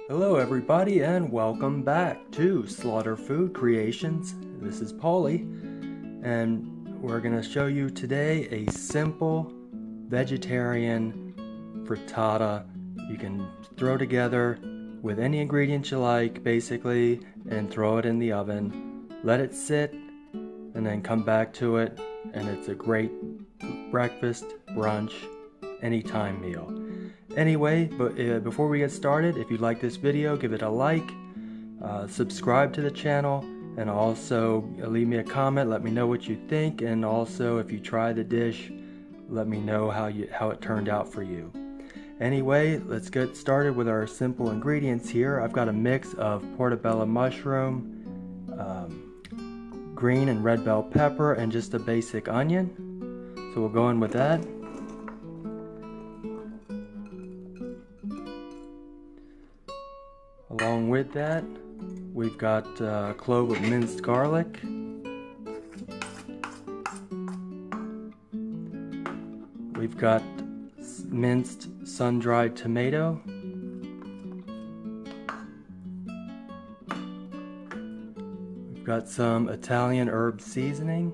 Hello everybody and welcome back to Slaughter Food Creations. This is Paulie and we're going to show you today a simple vegetarian frittata you can throw together with any ingredients you like basically and throw it in the oven, let it sit and then come back to it, and it's a great breakfast, brunch, anytime meal. Anyway, before we get started, if you like this video, give it a like, subscribe to the channel, and also leave me a comment, let me know what you think, and also if you try the dish, let me know how it turned out for you. Anyway, let's get started with our simple ingredients here. I've got a mix of portobello mushroom, green and red bell pepper, and just a basic onion. So we'll go in with that. Along with that, we've got a clove of minced garlic. We've got minced sun-dried tomato. We've got some Italian herb seasoning,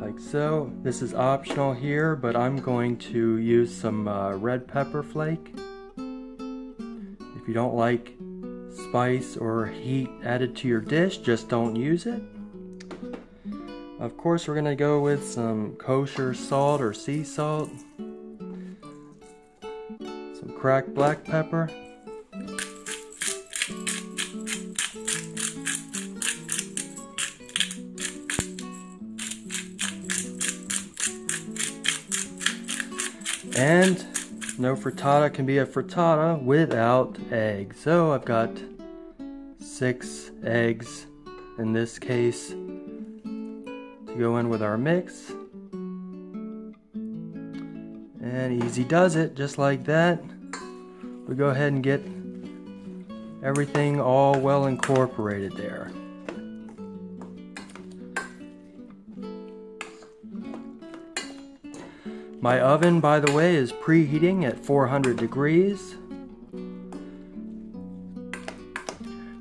like so. This is optional here, but I'm going to use some red pepper flake. If you don't like spice or heat added to your dish, just don't use it. Of course, we're going to go with some kosher salt or sea salt, some cracked black pepper, and no frittata can be a frittata without eggs. So I've got 6 eggs in this case to go in with our mix. And easy does it, just like that. We go ahead and get everything all well incorporated there. My oven, by the way, is preheating at 400 degrees.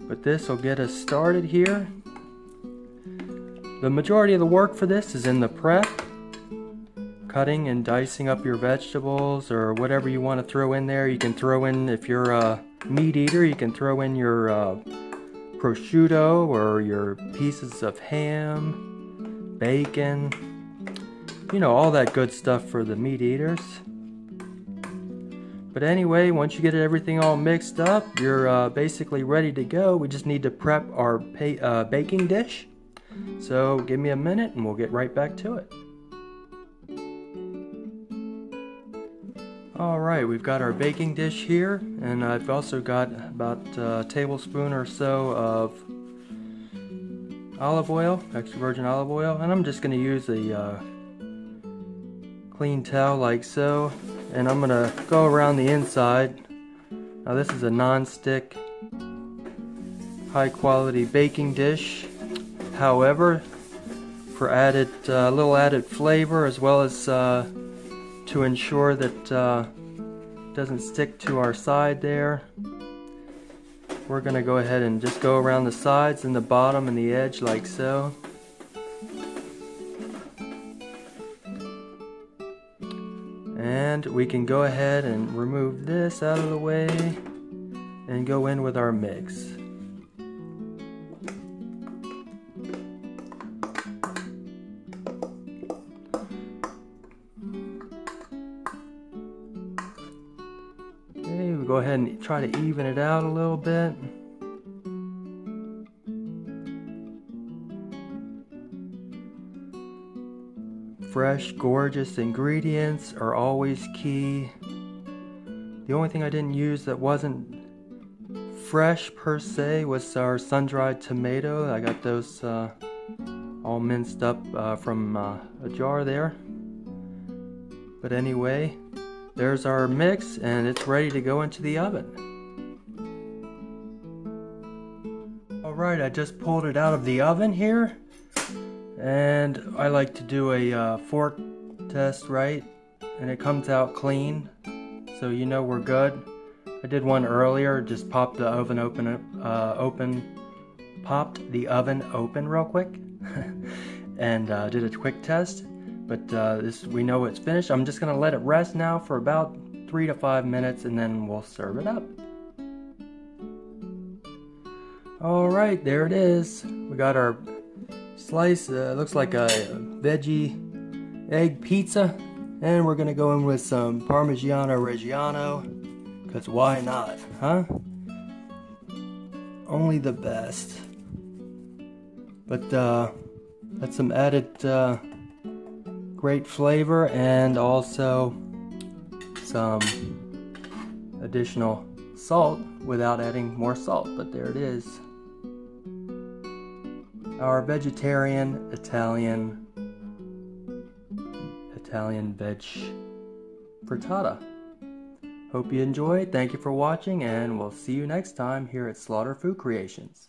But this will get us started here. The majority of the work for this is in the prep. Cutting and dicing up your vegetables or whatever you want to throw in there. You can throw in, if you're a meat eater, you can throw in your prosciutto or your pieces of ham, bacon. You know, all that good stuff for the meat eaters. But anyway, once you get everything all mixed up, you're basically ready to go. We just need to prep our baking dish. So give me a minute and we'll get right back to it. Alright, we've got our baking dish here, and I've also got about a tablespoon or so of olive oil, extra virgin olive oil, and I'm just going to use a clean towel like so, and I'm gonna go around the inside. Now this is a non-stick high quality baking dish. However, for little added flavor, as well as to ensure that it doesn't stick to our side there, we're gonna go ahead and just go around the sides and the bottom and the edge like so. And we can go ahead and remove this out of the way and go in with our mix. Okay, we'll go ahead and try to even it out a little bit. Fresh, gorgeous ingredients are always key. The only thing I didn't use that wasn't fresh per se was our sun-dried tomato. I got those all minced up from a jar there. But anyway, there's our mix and it's ready to go into the oven. Alright, I just pulled it out of the oven here. And I like to do a fork test, right? And it comes out clean. so you know we're good. I did one earlier, just popped the oven open real quick and did a quick test. But we know it's finished. I'm just gonna let it rest now for about 3 to 5 minutes, and then we'll serve it up. All right, there it is. We got our slice. Looks like a veggie egg pizza, and we're gonna go in with some Parmigiano Reggiano, because why not, huh? Only the best. But that's some added great flavor, and also some additional salt without adding more salt. But there it is, our vegetarian Italian veg frittata. Hope you enjoyed. Thank you for watching, and we'll see you next time here at Slaughter Food Creations.